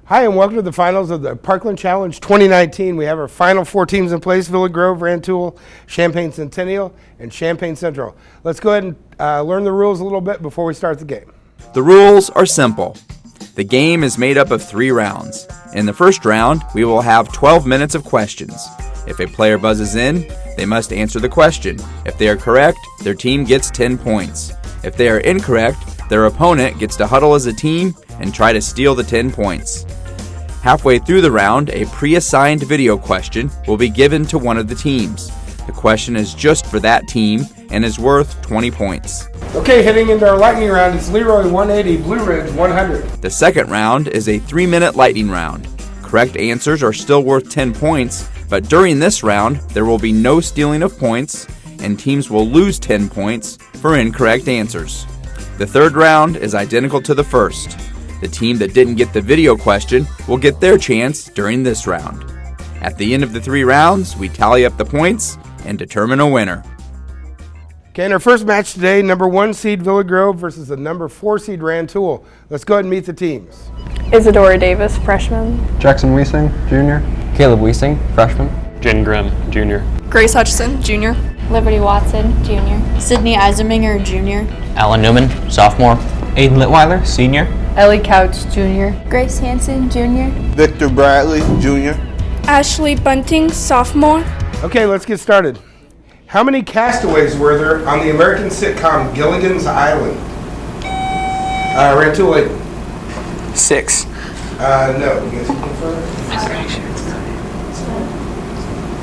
Hi, and welcome to the finals of the Parkland Challenge 2019. We have our final 4 teams in place: Villa Grove, Rantoul, Champaign Centennial, and Champaign Central. Let's go ahead and learn the rules a little bit before we start the game. The rules are simple. The game is made up of 3 rounds. In the first round, we will have 12 minutes of questions. If a player buzzes in, they must answer the question. If they are correct, their team gets 10 points. If they are incorrect, their opponent gets to huddle as a team and try to steal the 10 points. Halfway through the round, a pre-assigned video question will be given to one of the teams. The question is just for that team and is worth 20 points. Okay, heading into our lightning round, it's Leroy 180, Blue Ridge 100. The second round is a 3-minute lightning round. Correct answers are still worth 10 points, but during this round, there will be no stealing of points, and teams will lose 10 points for incorrect answers. The third round is identical to the first. The team that didn't get the video question will get their chance during this round. At the end of the 3 rounds, we tally up the points and determine a winner. Okay, in our first match today, number 1 seed Villa Grove versus the number 4 seed Rantoul. Let's go ahead and meet the teams. Isadora Davis, freshman. Jackson Wiesing, junior. Caleb Wiesing, freshman. Jen Grimm, junior. Grace Hutchison, junior. Liberty Watson, junior. Sydney Eisenminger, junior. Alan Newman, sophomore. Aiden Litweiler, senior. Ellie Couch, junior. Grace Hansen, junior. Victor Bradley, junior. Ashley Bunting, sophomore. Okay, let's get started. How many castaways were there on the American sitcom Gilligan's Island? Rantoul, Aiden. 6. No, you guys can confirm?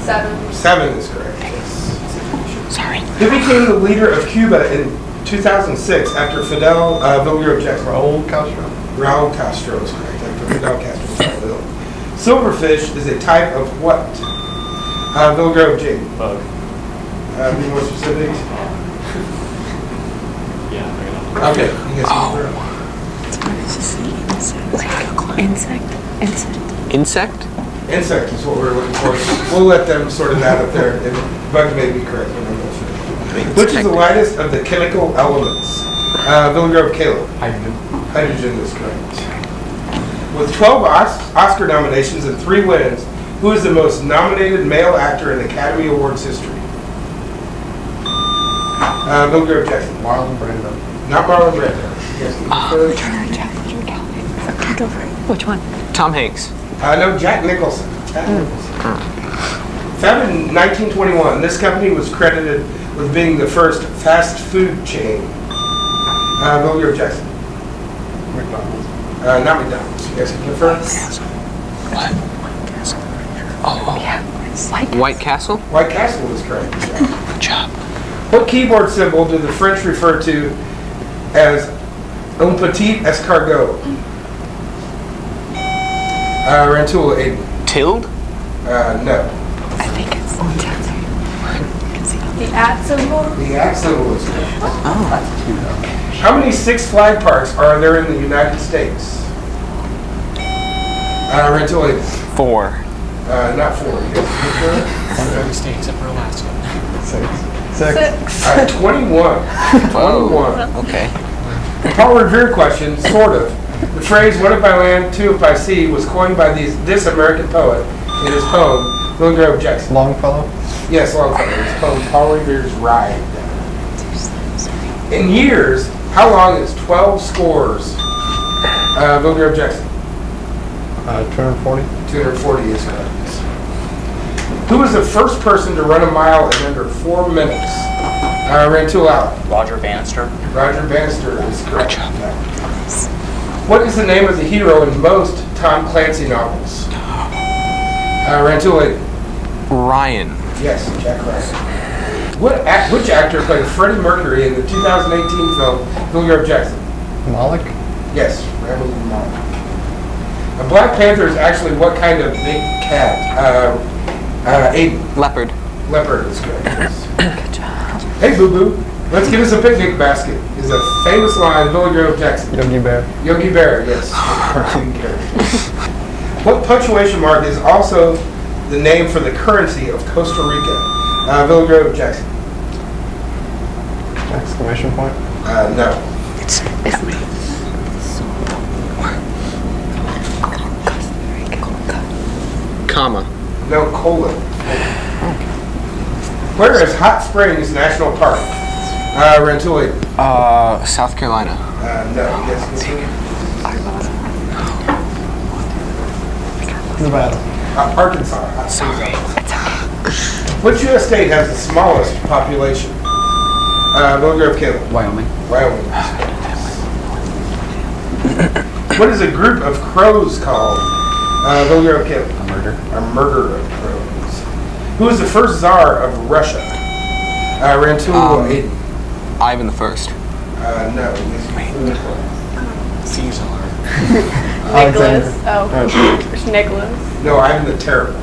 7. 7 is correct, yes. Sorry. Who became the leader of Cuba in 2006 after Fidel Villa Jackson? Raul Castro. Raul Castro is correct, after Fidel Castro. Silverfish is a type of what? Villa Grove, Jane. Bug. Be more specific. Yeah, I got it. Okay, you guys can Insect. Insect? Insect is what we're looking for. We'll let them sort of that up there. And bug may be correct, but I'm not sure. Which is the lightest of the chemical elements? Villa Grove, Caleb. Hydrogen. Hydrogen is correct. With 12 Oscar nominations and 3 wins, who is the most nominated male actor in Academy Awards history? Villa Grove, Jackson. Marlon Brando. Not Marlon Brando. Yes, Go for it. Which one? Tom Hanks. no, Jack Nicholson. Founded in 1921, this company was credited with being the first fast food chain. Villa Grove, Jackson. McDonald's. Not McDonald's. You guys can confirm? What? Oh, Yeah. White Castle? White Castle is correct. good job. What keyboard symbol do the French refer to as un petit escargot? Rantoul, Aiden. Tilde? No. I think it's The at symbol. The at symbol is correct. How many Six Flag parks are there in the United States? Rantoul, Aiden. 4. Not 4. You guys confirm? Every state except for Alaska. 6. 21. 21. Okay. Paul Revere question, sort of. The phrase, one if by land, two if by sea, was coined by this American poet in his poem, Villa Grove, Jackson. Longfellow. Yes, Longfellow. His poem, Paul Revere's Ride. In years, how long is 12 scores? Villa Grove, Jackson. 240. 240 is correct. Who was the first person to run a mile in under 4 minutes? Rantoul, out. Roger Bannister. Roger Bannister is correct. What is the name of the hero in most Tom Clancy novels? Rantoul, Aiden. Ryan. Yes, Jack Ryan. Which actor played Freddie Mercury in the 2018 film Villa Grove, Jackson? Malik. Yes, Rami Malek. A Black Panther is actually what kind of big cat? Aiden. Leopard. Leopard is correct. Yes. Good job. Hey, Boo Boo, let's get us a picnic basket. Is a famous line, Villa Grove, Jackson. Yogi Bear. Yogi Bear, yes. Cartoon character. What punctuation mark is also the name for the currency of Costa Rica? Villa Grove, Jackson. Exclamation point. No. It's Comma. No, colon. Where is Hot Springs National Park? Rantoul. South Carolina. No. Yes. Nevada. Arkansas. Hot Springs. Which U.S. state has the smallest population? Village Grove, Caleb. Wyoming. Wyoming. What is a group of crows called? Village Grove, Caleb. A murder. A murder of crows. Who was the first czar of Russia? Rantoul. Aiden. Ivan the First. No. Caesar. Nicholas. Oh, Nicholas. No, I'm the Terrible.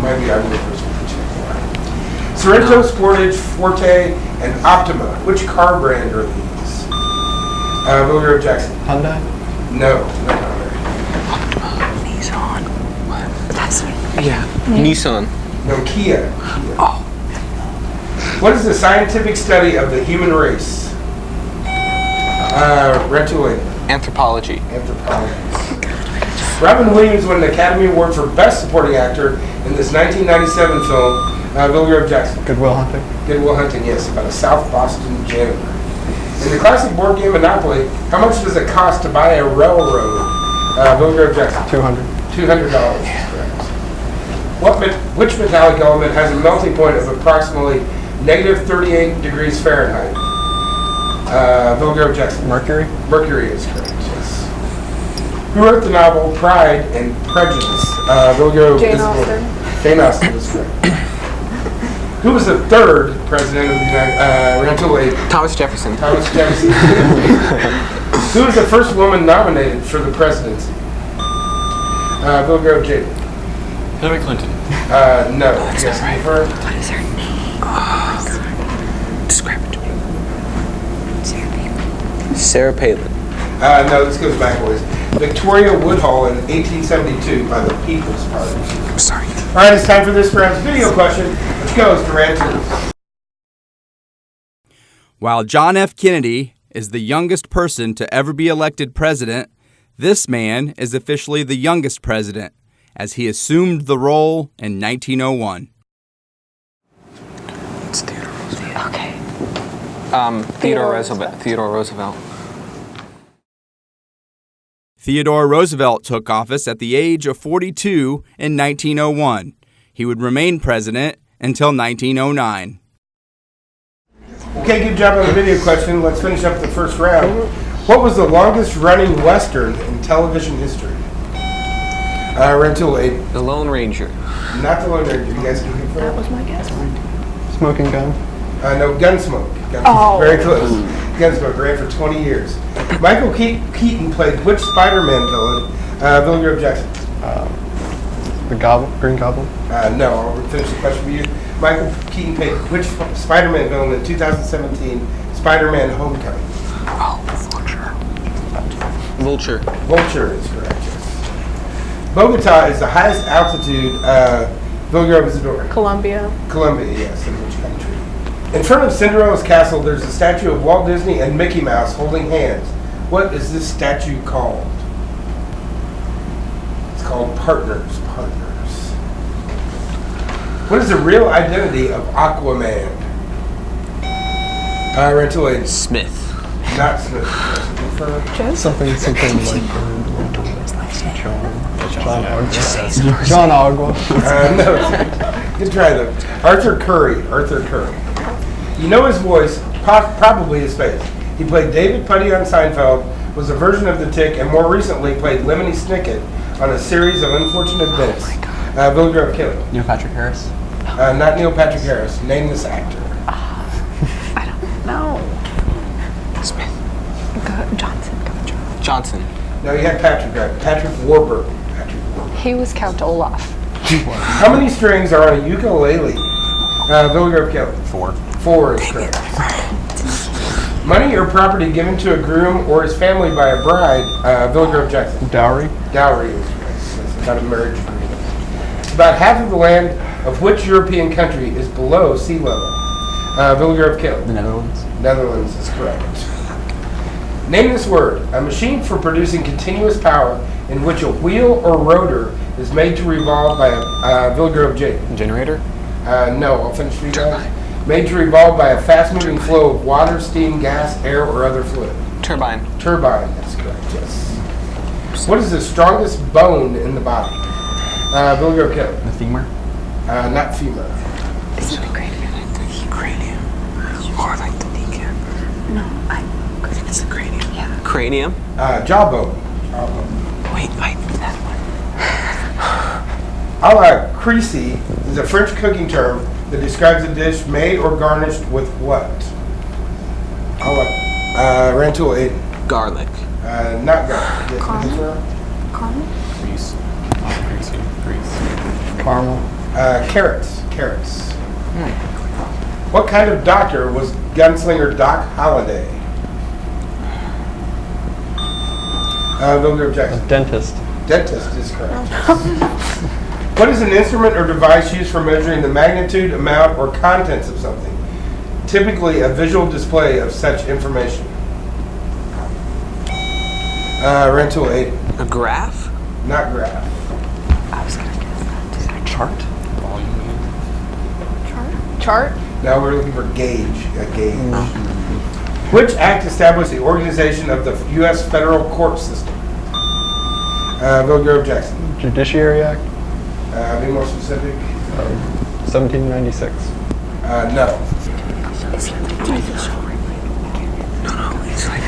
Might be I'm the first one to check. Sorrento, Sportage, Forte, and Optima. Which car brand are these? Village Grove, Jackson. Hyundai. No. Nissan. What? That's Yeah. Nissan. No, Kia. Oh. What is the scientific study of the human race? Rantoul. Anthropology. Anthropology. Robin Williams won an Academy Award for Best Supporting Actor in this 1997 film, Village Grove, Jackson. Good Will Hunting. Good Will Hunting, yes, about a South Boston janitor. In the classic board game Monopoly, how much does it cost to buy a railroad? Village Grove, Jackson. $200. $200. Correct. Which metallic element has a melting point of approximately negative 38 degrees Fahrenheit? Village Grove, Jackson. Mercury. Mercury is correct, yes. Who wrote the novel Pride and Prejudice? Village Grove. Jane Austen. Jane Austen is correct. Who was the third president of the Rantoul? Thomas Jefferson. Thomas Jefferson. Who was the first woman nominated for the presidency? Village Grove, Jade. Hillary Clinton. No. Yes, confirmed. What is her name? Describe it to me. Sarah Palin. No, this goes back a ways. Victoria Woodhull in 1872 by the People's Party. I'm sorry. All right, it's time for this round's video question, which goes to Rantoul. While John F. Kennedy is the youngest person to ever be elected president, this man is officially the youngest president, as he assumed the role in 1901. It's Theodore Roosevelt. Okay. Theodore Roosevelt. Theodore Roosevelt. Theodore Roosevelt took office at the age of 42 in 1901. He would remain president until 1909. Okay, good job on the video question. Let's finish up the first round. What was the longest running Western in television history? Rantoul, Aiden. The Lone Ranger. Not the Lone Ranger. You guys can confirm? That was my guess. Smoking gun. No, Gunsmoke. Oh. Very close. Gunsmoke ran for 20 years. Michael Keaton played which Spider-Man villain? Village Grove, Jackson. The Green Goblin. No, I'll finish the question for you. Michael Keaton played which Spider-Man villain in 2017 Spider-Man Homecoming? Vulture. Vulture is correct, yes. Bogota is the highest altitude, Village Grove, Isadora. Columbia. Columbia, yes, in which country? In front of Cinderella's castle, there's a statue of Walt Disney and Mickey Mouse holding hands. What is this statue called? It's called Partners. Partners. What is the real identity of Aquaman? Rantoul. Smith. Not Smith. Confirmed. Something like John Agua. No. Good try though. Arthur Curry. Arthur Curry. You know his voice, probably his face. He played David Putty on Seinfeld, was a version of the Tick, and more recently played Lemony Snicket on a series of unfortunate events. Village Grove, Kelly. Neil Patrick Harris. Not Neil Patrick Harris. Name this actor. I don't know. Smith. Johnson. Johnson. No, you had Patrick right. Patrick Warburton. He was Count Olaf. How many strings are on a ukulele? Village Grove, Kelly. 4. 4 is correct. Money or property given to a groom or his family by a bride, Village Grove, Jackson. Dowry. Dowry is correct. It's about a marriage agreement. About half of the land of which European country is below sea level? Village Grove, Kelly. The Netherlands. Netherlands is correct. Name this word. A machine for producing continuous power in which a wheel or rotor is made to revolve by a Villa Grove Jake? Generator. No, I'll finish for you guys. Made to revolve by a fast-moving flow of water, steam, gas, air, or other fluid. Turbine. Turbine, that's correct, yes. What is the strongest bone in the body? Villa Grove Kelly. The femur. Not femur. Is it the cranium? Cranium. Or like the kneecap. No, because it's the cranium. Yeah. Cranium. Jawbone. Jawbone. Wait, that one. A la creasy is a French cooking term that describes a dish made or garnished with what? A la Rantoul Aiden. Garlic. Not garlic. Yes, Caramel? Grease. Grease. Caramel. Carrots. Carrots. What kind of doctor was gunslinger Doc Holliday? Villa Grove Jackson. Dentist. Dentist is correct. What is an instrument or device used for measuring the magnitude, amount, or contents of something? Typically a visual display of such information. Rantoul Aiden. A graph. Not graph. I was gonna guess that too. Chart. Chart? Now we're looking for gauge. A gauge. Which act established the organization of the U.S. federal court system? Villa Grove Jackson. Judiciary Act. Be more specific. 1796. No. It's like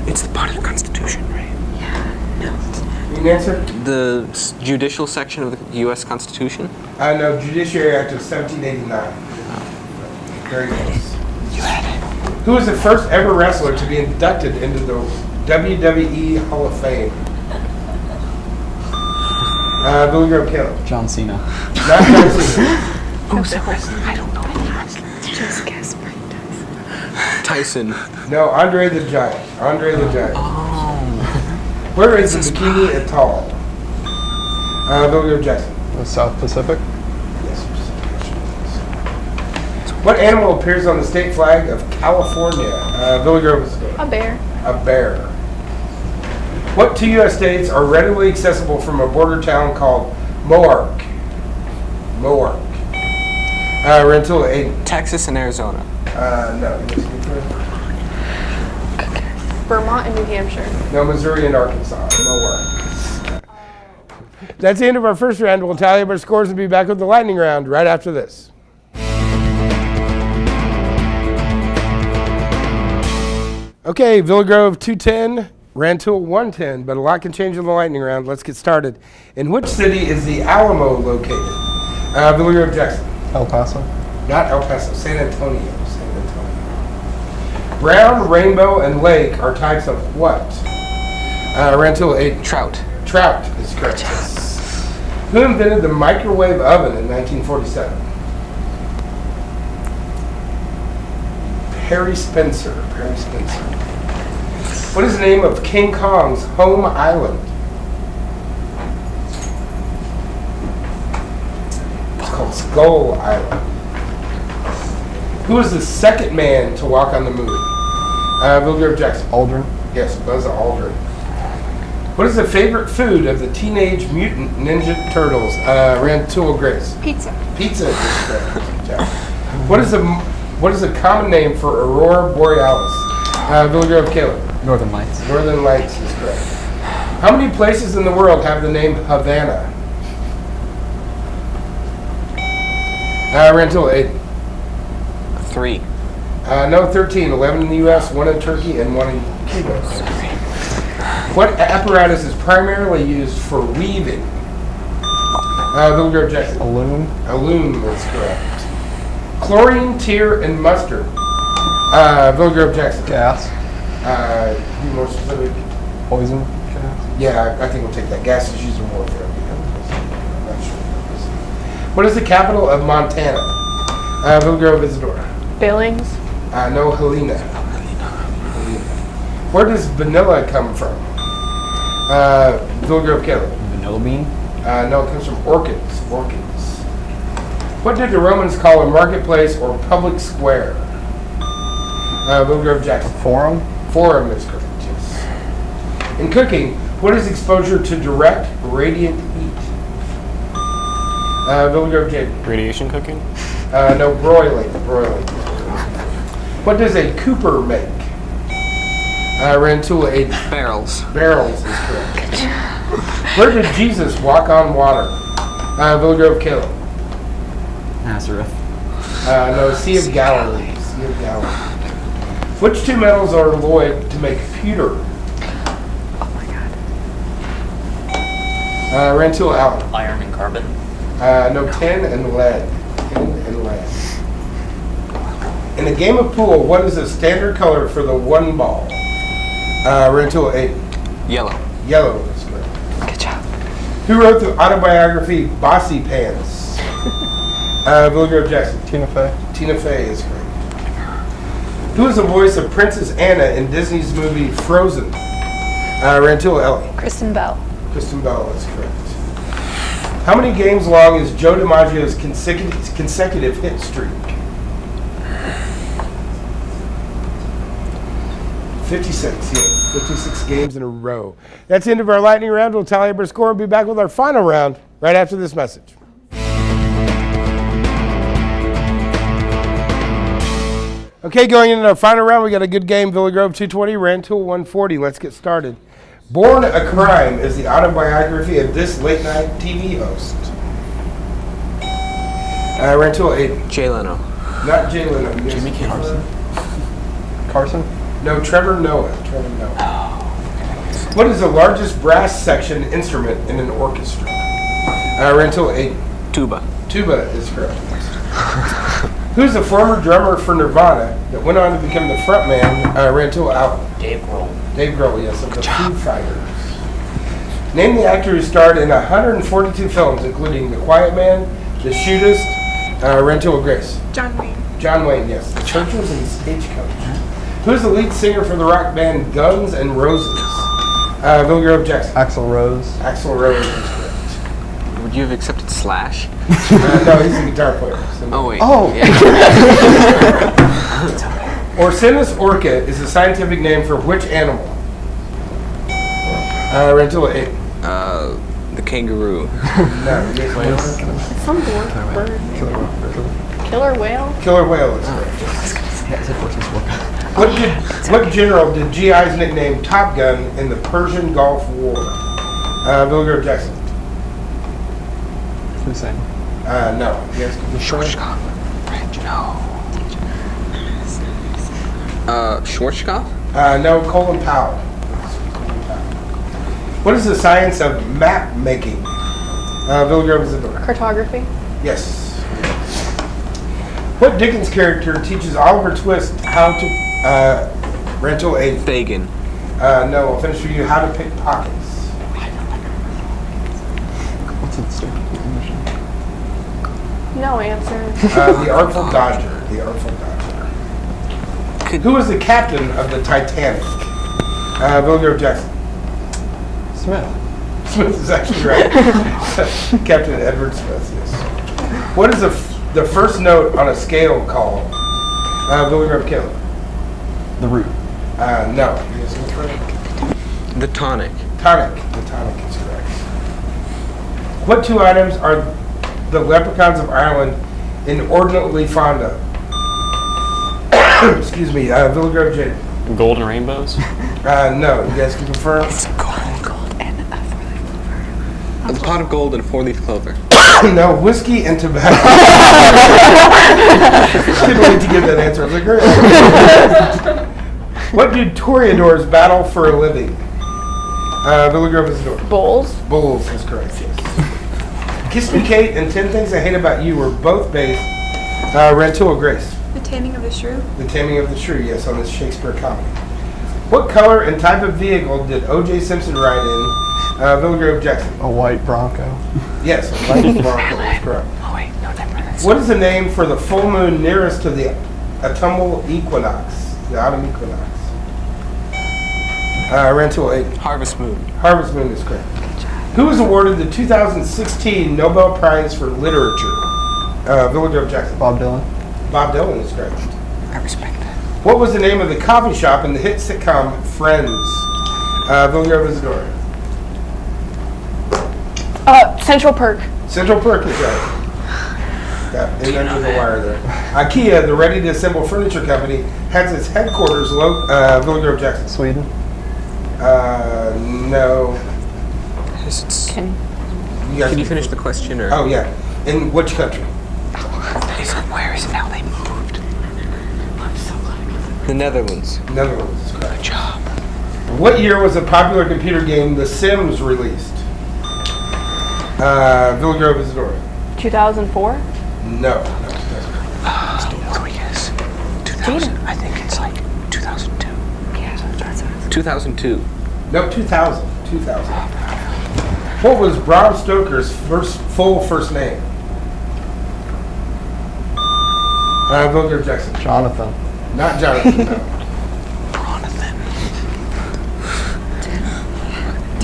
it's the part of the Constitution, right? You can answer? The judicial section of the U.S. Constitution. No, Judiciary Act of 1789. Very close. You had it. Who was the first ever wrestler to be inducted into the WWE Hall of Fame? Villa Grove Kelly. John Cena. Not John Cena. Who's the wrestler? I don't know. Just guess Mike Tyson. Tyson. No, Andre the Giant. Andre the Giant. Oh. Where is the Bikini Atoll? Villa Grove Jackson. The South Pacific. Yes. What animal appears on the state flag of California? Villa Grove is A bear. a bear. What two U.S. states are readily accessible from a border town called Moark? Moark. Rantoul Aiden. Texas and Arizona. No. Vermont and New Hampshire. No, Missouri and Arkansas. Moark. That's the end of our first round. We'll tally up our scores and be back with the lightning round right after this. Okay, Villa Grove 210, Rantoul 110, but a lot can change in the lightning round. Let's get started. In which city is the Alamo located? Villa Grove Jackson. El Paso. Not El Paso, San Antonio. San Antonio. Brown, rainbow, and lake are types of what? Rantoul 8. Trout. Trout is correct. Who invented the microwave oven in 1947? Perry Spencer. Perry Spencer. What is the name of King Kong's home island? It's called Skull Island. Who was the second man to walk on the moon? Villa Grove Jackson. Aldrin. Yes, Buzz Aldrin. What is the favorite food of the Teenage Mutant Ninja Turtles? Rantoul Grace. Pizza. Pizza is correct. Good job. What is the common name for Aurora Borealis? Villa Grove Caleb. Northern Lights. Northern Lights is correct. How many places in the world have the name Havana? Rantoul 8. 3. No, 13. 11 in the U.S., 1 in Turkey, and 1 in Cuba. What apparatus is primarily used for weaving? Villa Grove Jackson. A loom. A loom is correct. Chlorine, tear, and mustard. Villa Grove Jackson. Gas. Be more specific. Poison. Gas. Yeah, I think we'll take that. Gas is used in warfare. I'm not sure. What is the capital of Montana? Villa Grove Isadora. Billings. No, Helena. Where does vanilla come from? Villa Grove Caleb. Vanilla bean. No, it comes from orchids. Orchids. What did the Romans call a marketplace or public square? Villa Grove Jackson. Forum. Forum is correct, yes. In cooking, what is exposure to direct radiant Villa Grove Jaden. Radiation cooking? No, broiling. What does a Cooper make? Rantoul Aiden. Barrels. Barrels is correct. Where did Jesus walk on water? Villa Grove Caleb. Nazareth. No, Sea of Galilee. Sea of Galilee. Which two metals are alloyed to make pewter? Oh my god. Rantoul Allen. Iron and carbon. No, tin and lead. Tin and lead. In a game of pool, what is the standard color for the one ball? Rantoul Aiden. Yellow. Yellow is correct. Good job. Who wrote the autobiography Bossy Pants? Villa Grove Jackson. Tina Fey. Tina Fey is correct. Who is the voice of Princess Anna in Disney's movie Frozen? Rantoul Ellie. Kristen Bell. Kristen Bell is correct. How many games long is Joe DiMaggio's consecutive hit streak? 56, yeah. 56 games in a row. That's the end of our lightning round. We'll tally up our score and be back with our final round right after this message. Okay, going into our final round, we got a good game. Villa Grove 220, Rantoul 140. Let's get started. Born a Crime is the autobiography of this late-night TV host. Rantoul Aiden. Jay Leno. Not Jay Leno. Jimmy Carson. Carson? No, Trevor Noah. What is the largest brass section instrument in an orchestra? Rantoul Aiden. Tuba. Tuba is correct. Who's the former drummer for Nirvana that went on to become the frontman? Rantoul Allen. Dave Grohl. Dave Grohl, yes, of the Foo Fighters. Name the actor who starred in 142 films, including The Quiet Man, The Shootist, Rantoul Grace. John Wayne. John Wayne, yes. The Churches and Stagecoach. Who's the lead singer for the rock band Guns N' Roses? Villa Grove Jackson. Axl Rose. Axl Rose is correct. Would you have accepted Slash? No, he's a guitar player. So Oh, wait. Oh. Yeah. Orcinus orca is the scientific name for which animal? Rantoul Aiden. The kangaroo. No, yes, It's some bird. Killer whale? Killer whale is correct. What general did GI's nickname Top Gun in the Persian Gulf War? Villa Grove Jackson. Hussein. No. Yes, Schwarzkopf. No. Schwarzkopf? No, Colin Powell. What is the science of map making? Villa Grove is the door. Cartography? Yes. What Dickens character teaches Oliver Twist how to Rantoul Aiden? Fagin. No, I'll finish for you. How to pick pockets. What's its mission? No answer. The Artful Dodger. The Artful Dodger. Who was the captain of the Titanic? Villa Grove Jackson. Smith. Smith is actually right. Captain Edward Smith, yes. What is the first note on a scale called? Villa Grove Caleb. The root. No. Yes, that's right. The tonic. Tonic. The tonic is correct. What two items are the leprechauns of Ireland inordinately fond of? Excuse me. Villa Grove Jade. Golden rainbows. No. You guys can confirm. It's a gold and a four-leaf clover. A pot of gold and a four-leaf clover. No, whiskey and tobacco. Couldn't wait to get that answer. I was like, great. What do toreadors battle for a living? Villa Grove is the door. Bulls? Bulls is correct, yes. Kiss Me Kate and 10 Things I Hate About You were both based Rantoul Grace. The Taming of the Shrew. The Taming of the Shrew, yes, on this Shakespeare comedy. What color and type of vehicle did O.J. Simpson ride in? Villa Grove Jackson. A white Bronco. Yes, a white Bronco is correct. Oh, wait. No, never mind. What is the name for the full moon nearest to the autumnal equinox? The autumn equinox. Rantoul 8. Harvest Moon. Harvest Moon is correct. Who was awarded the 2016 Nobel Prize for Literature? Villa Grove Jackson. Bob Dylan. Bob Dylan is correct. I respect that. What was the name of the coffee shop in the hit sitcom Friends? Villa Grove Isadora. Central Perk. Central Perk is right. Got in under the wire there. IKEA, the ready-to-assemble furniture company, has its headquarters Villa Grove, Jackson. Sweden. No. Can you finish the question? Or? Oh, yeah. In which country? Where is it now? They moved. The Netherlands. Netherlands is correct. Good job. What year was a popular computer game, The Sims, released? Villa Grove, Isadora. 2004? No. What do we guess? 2000. I think it's like 2002. Yeah, 2002. No, 2000. 2000. What was Bram Stoker's full first name? Villa Grove, Jackson. Jonathan. Not Jonathan, no.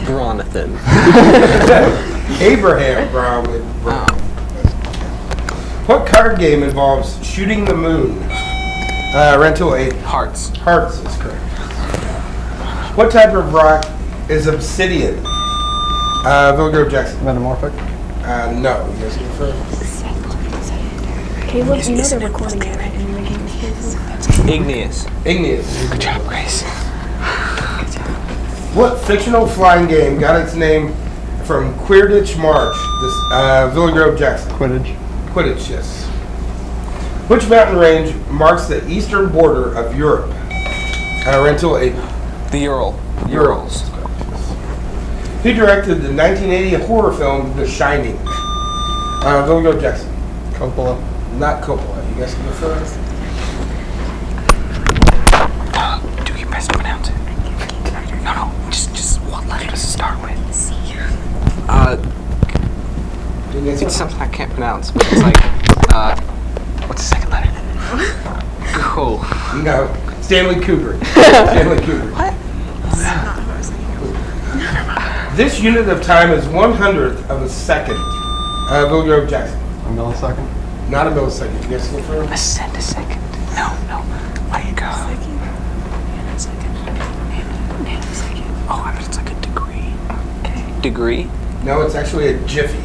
Bronathan. Abraham Brown. What card game involves shooting the moon? Rantoul 8. Hearts. Hearts is correct. What type of rock is obsidian? Villa Grove, Jackson. Metamorphic. No. You guys go first. Caleb, you know they're recording it, right? And you're making excuses. Igneous. Igneous. Good job, Grace. What fictional flying game got its name from Quidditch March? Villa Grove, Jackson. Quidditch. Quidditch, yes. Which mountain range marks the eastern border of Europe? Rantoul 8. The Ural. Urals. Who directed the 1980 horror film The Shining? Villa Grove, Jackson. Coppola. Not Coppola. You guys can go first. Do your best to pronounce it. No. Just what letter does it start with? C. It's something I can't pronounce, but it's like, what's the second letter? Cool. No. Stanley Kubrick. Stanley Kubrick. What? This unit of time is 1/100th of a second. Villa Grove, Jackson. A millisecond. Not a millisecond. You guys go first. A centisecond. No. Let it go. Oh, I bet it's like a degree. Okay. Degree? No, it's actually a jiffy.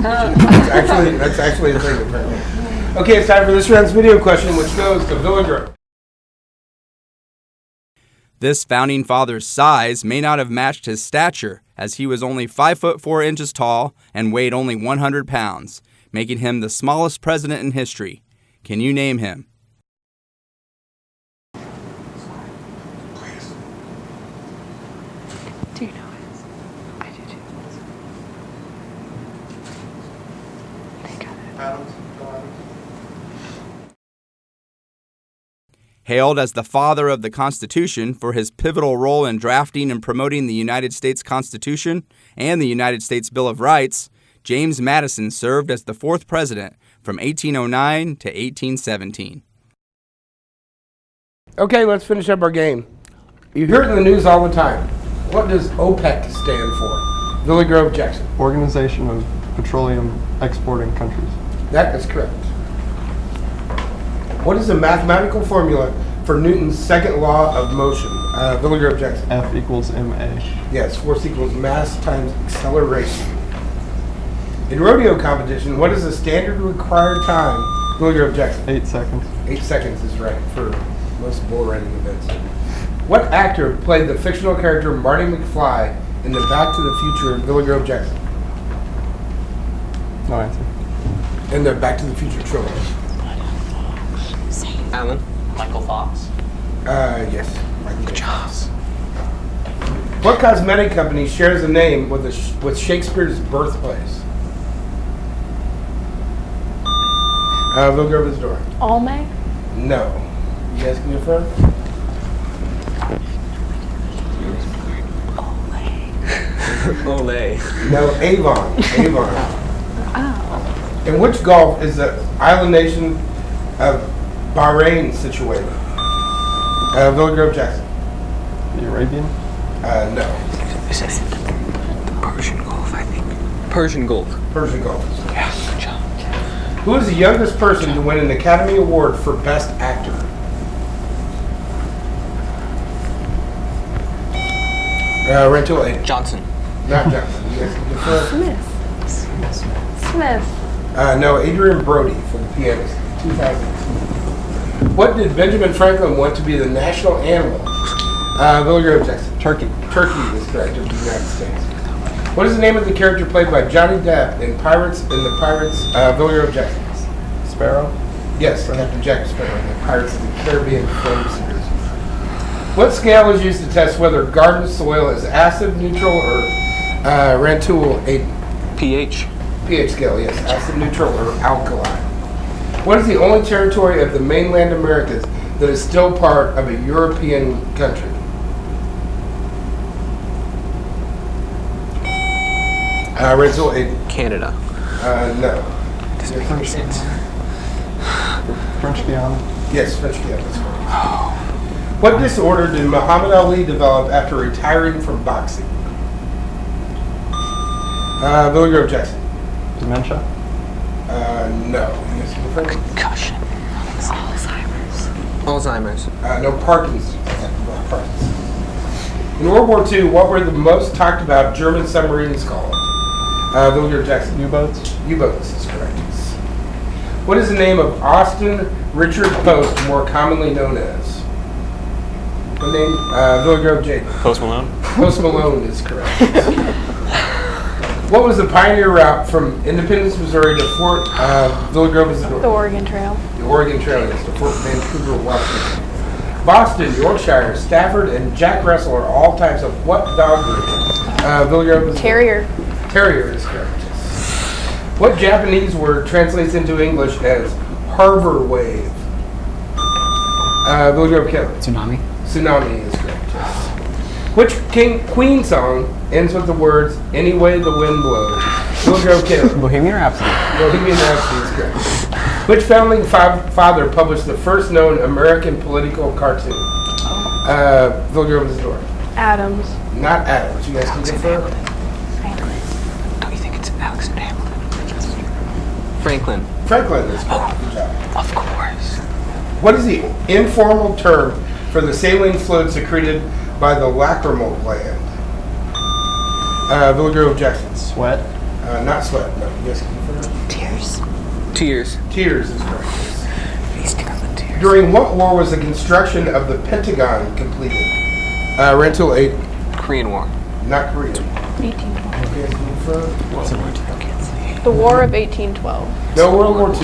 That's actually a thing, apparently. Okay, it's time for this round's video question, which goes to Villa Grove. This founding father's size may not have matched his stature, as he was only 5 foot 4 inches tall and weighed only 100 pounds, making him the smallest president in history. Can you name him? Do you know it? I do too. They got it. Hailed as the father of the Constitution for his pivotal role in drafting and promoting the United States Constitution and the United States Bill of Rights, James Madison served as the 4th president from 1809 to 1817. Okay, let's finish up our game. You hear it in the news all the time. What does OPEC stand for? Villa Grove, Jackson. Organization of Petroleum Exporting Countries. That is correct. What is the mathematical formula for Newton's second law of motion? Villa Grove, Jackson. F equals ma. Yes, force equals mass times acceleration. In rodeo competition, what is the standard required time? Villa Grove, Jackson. 8 seconds. 8 seconds is right for most bull riding events. What actor played the fictional character Marty McFly in the Back to the Future Villa Grove, Jackson? No answer. In the Back to the Future trilogy. Alan. Michael Fox. Yes. Good job. What cosmetic company shares a name with Shakespeare's birthplace? Villa Grove is door. Almay? No. You guys can go first? Olay. No, Avon. Avon. Oh. In which Gulf is the island nation of Bahrain situated? Villa Grove, Jackson. The Arabian. No. Is it the Persian Gulf, I think? Persian Gulf. Persian Gulf. Yeah, good job. Who is the youngest person to win an Academy Award for Best Actor? Rantoul 8. Johnson. Not Johnson. You guys can go first. Smith. Smith. No, Adrian Brody for the pianist, 2002. What did Benjamin Franklin want to be the national animal? Billy Grove, Jackson. Turkey. Turkey is correct of the United States. What is the name of the character played by Johnny Depp in the Pirates, Billy Grove, Jackson? Sparrow. Yes, Captain Jack Sparrow in the Pirates of the Caribbean film series. What scale is used to test whether garden soil is acid, neutral, or Rantoul pH. pH scale? Yes, acid, neutral, or alkaline. What is the only territory of the mainland Americas that is still part of a European country? Rantoul Canada. No. Doesn't make any sense. French Guiana. Yes, French Guiana. That's correct. What disorder did Muhammad Ali develop after retiring from boxing? Billy Grove, Jackson. Dementia. No. Yes, Concussion. Alzheimer's. no, Parkinson's. In World War II, what were the most talked about German submarines called? Billy Grove, Jackson. U-boats. U-boats is correct. Yes. What is the name of Austin Richard Post, more commonly known as? What name? Billy Grove, Jake. Post Malone. Post Malone is correct. What was the pioneer route from Independence, Missouri to Fort Billy Grove, Missouri? The Oregon Trail. The Oregon Trail is to Fort Vancouver, Washington. Boston, Yorkshire, Stafford, and Jack Russell are all types of what dog breed? Billy Grove, Missouri. Terrier. Terrier is correct. What Japanese word translates into English as harbor wave? Billy Grove, Kevin. Tsunami. Tsunami is correct. Yes. Which Queen song ends with the words "Any way the wind blows"? Billy Grove, Kevin. Bohemian Rhapsody. Bohemian Rhapsody is correct. Which founding father published the first known American political cartoon? Billy Grove, Missouri. Adams. Not Adams. You guys can confirm? Don't you think it's Alexander Hamilton? Franklin. Franklin is correct. Good job. Of course. What is the informal term for the saline fluid secreted by the lacrimal gland? Billy Grove, Jackson. Sweat. Not sweat. No. You guys can confirm? Tears. Tears is correct. Feasting on the tears. During what war was the construction of the Pentagon completed? Rantoul 8. Korean War. Not Korean. 1812. You guys can confirm? The War of 1812. No, World War II.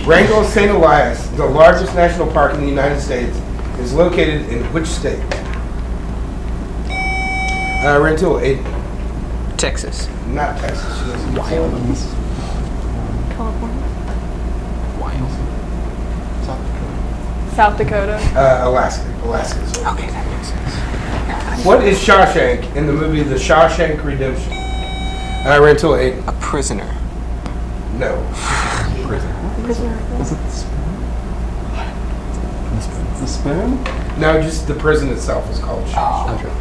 Wrangell St. Elias, the largest national park in the United States, is located in which state? Rantoul 8. Texas. Not Texas. Wyoming. California. Wyoming. South Dakota. Alaska. Alaska is what. Okay, that makes sense. What is Shawshank in the movie The Shawshank Redemption? Rantoul 8. A prisoner. No. Prisoner. Was it the spoon? The spoon? No, just the prison itself is called Shawshank.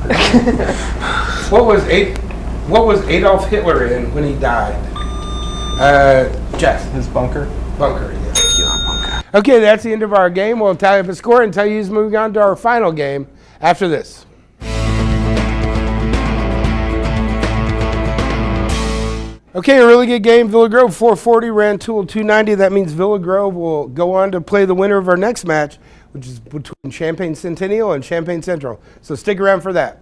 What was Adolf Hitler in when he died? Jackson. His bunker? Bunker, yeah. Okay, that's the end of our game. We'll tally up the score and tell you who's moving on to our final game after this. Okay, a really good game. Villa Grove 440, Rantoul 290. That means Villa Grove will go on to play the winner of our next match, which is between Champaign Centennial and Champaign Central. So stick around for that.